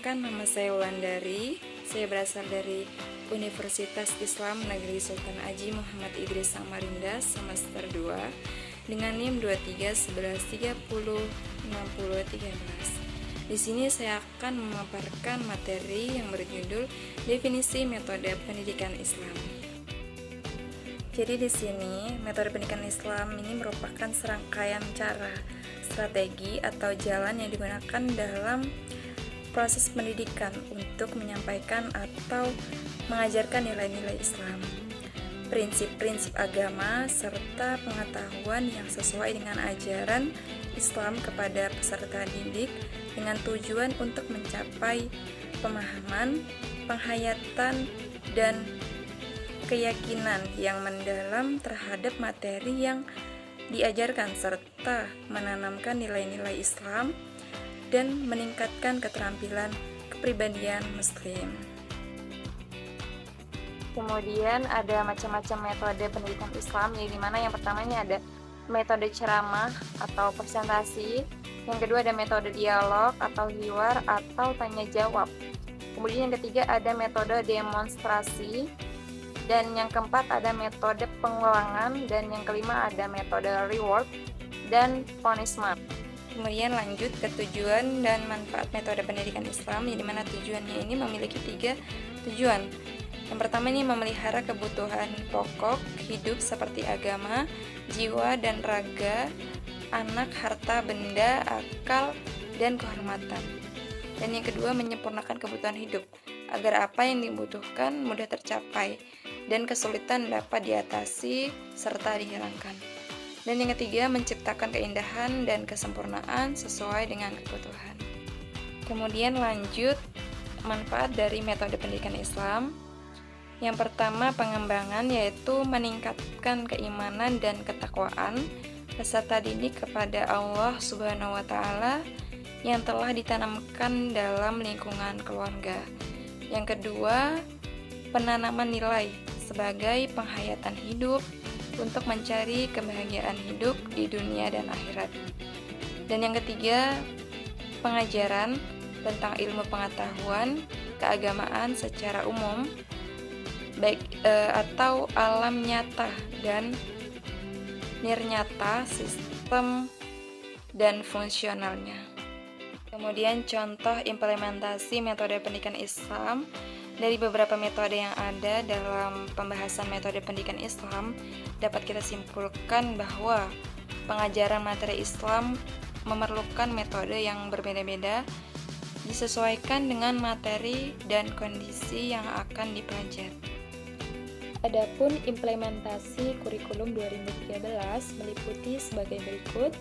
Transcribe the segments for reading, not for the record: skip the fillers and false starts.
Perkenalkan, nama saya Wulandari. Saya berasal dari Universitas Islam Negeri Sultan Haji Muhammad Idris Samarinda semester 2 dengan NIM 2311306013. Di sini saya akan memaparkan materi yang berjudul definisi metode pendidikan Islam. Jadi di sini metode pendidikan Islam ini merupakan serangkaian cara, strategi atau jalan yang digunakan dalam proses pendidikan untuk menyampaikan atau mengajarkan nilai-nilai Islam, prinsip-prinsip agama, serta pengetahuan yang sesuai dengan ajaran Islam kepada peserta didik dengan tujuan untuk mencapai pemahaman, penghayatan, dan keyakinan yang mendalam terhadap materi yang diajarkan serta menanamkan nilai-nilai Islam dan meningkatkan keterampilan kepribadian Muslim. Kemudian ada macam-macam metode pendidikan Islam, yang dimana yang pertamanya ada metode ceramah atau presentasi, yang kedua ada metode dialog atau hiwar atau tanya jawab, kemudian yang ketiga ada metode demonstrasi, dan yang keempat ada metode pengulangan, dan yang kelima ada metode reward dan punishment. Kemudian lanjut ke tujuan dan manfaat metode pendidikan Islam, yang dimana tujuannya ini memiliki 3 tujuan. Yang pertama ini memelihara kebutuhan pokok hidup seperti agama, jiwa dan raga, anak, harta, benda, akal, dan kehormatan. Dan yang kedua menyempurnakan kebutuhan hidup, agar apa yang dibutuhkan mudah tercapai dan kesulitan dapat diatasi serta dihilangkan. Dan yang ketiga, menciptakan keindahan dan kesempurnaan sesuai dengan kebutuhan. Kemudian lanjut, manfaat dari metode pendidikan Islam. Yang pertama, pengembangan, yaitu meningkatkan keimanan dan ketakwaan peserta didik kepada Allah Subhanahu wa Ta'ala yang telah ditanamkan dalam lingkungan keluarga. Yang kedua, penanaman nilai sebagai penghayatan hidup untuk mencari kebahagiaan hidup di dunia dan akhirat. Dan yang ketiga, pengajaran tentang ilmu pengetahuan keagamaan secara umum, baik atau alam nyata dan nirnyata, sistem dan fungsionalnya. Kemudian contoh implementasi metode pendidikan Islam. Dari beberapa metode yang ada dalam pembahasan metode pendidikan Islam, dapat kita simpulkan bahwa pengajaran materi Islam memerlukan metode yang berbeda-beda, disesuaikan dengan materi dan kondisi yang akan dipelajari. Adapun implementasi kurikulum 2013 meliputi sebagai berikut.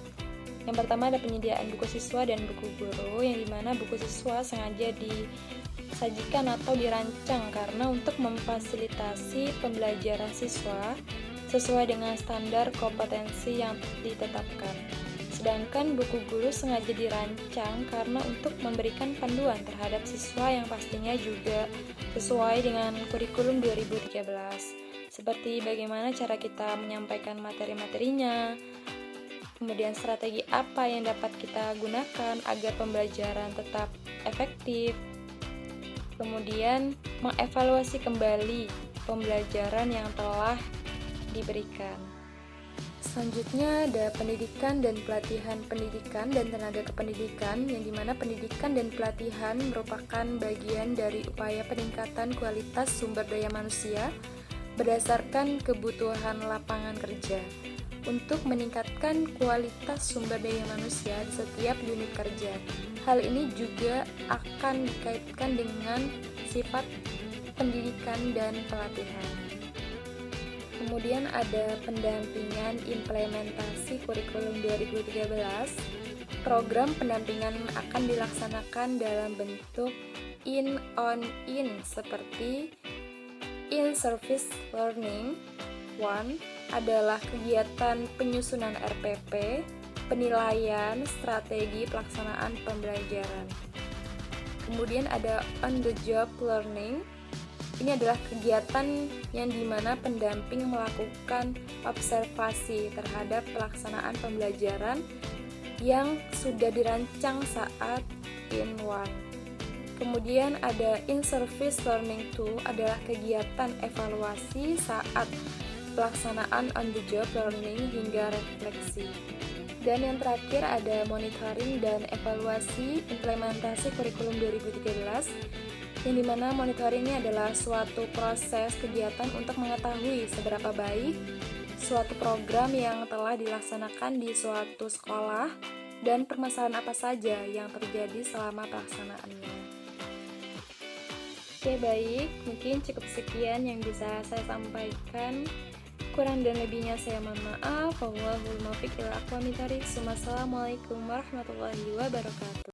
Yang pertama ada penyediaan buku siswa dan buku guru, yang dimana buku siswa sengaja disajikan atau dirancang karena untuk memfasilitasi pembelajaran siswa sesuai dengan standar kompetensi yang ditetapkan. Sedangkan buku guru sengaja dirancang karena untuk memberikan panduan terhadap siswa yang pastinya juga sesuai dengan kurikulum 2013, seperti bagaimana cara kita menyampaikan materi-materinya, kemudian strategi apa yang dapat kita gunakan agar pembelajaran tetap efektif, kemudian mengevaluasi kembali pembelajaran yang telah diberikan. Selanjutnya ada pendidikan dan pelatihan pendidikan dan tenaga kependidikan, yang dimana pendidikan dan pelatihan merupakan bagian dari upaya peningkatan kualitas sumber daya manusia berdasarkan kebutuhan lapangan kerja untuk meningkatkan kualitas sumber daya manusia di setiap unit kerja. Hal ini juga akan dikaitkan dengan sifat pendidikan dan pelatihan. Kemudian ada pendampingan implementasi kurikulum 2013. Program pendampingan akan dilaksanakan dalam bentuk in-on-in seperti in-service learning. 1. Adalah kegiatan penyusunan RPP, penilaian, strategi pelaksanaan pembelajaran. Kemudian ada on-the-job learning. Ini adalah kegiatan yang dimana pendamping melakukan observasi terhadap pelaksanaan pembelajaran yang sudah dirancang saat in one. Kemudian ada in-service learning tool adalah kegiatan evaluasi saat pelaksanaan on the job learning hingga refleksi. Dan yang terakhir ada monitoring dan evaluasi implementasi kurikulum 2013, yang dimana monitoring ini adalah suatu proses kegiatan untuk mengetahui seberapa baik suatu program yang telah dilaksanakan di suatu sekolah dan permasalahan apa saja yang terjadi selama pelaksanaannya. Oke, baik, mungkin cukup sekian yang bisa saya sampaikan. Kurang dan lebihnya saya mohon maaf. Wallahul muwaffiq ila aqwamit thoriq. Wassalamualaikum warahmatullahi wabarakatuh.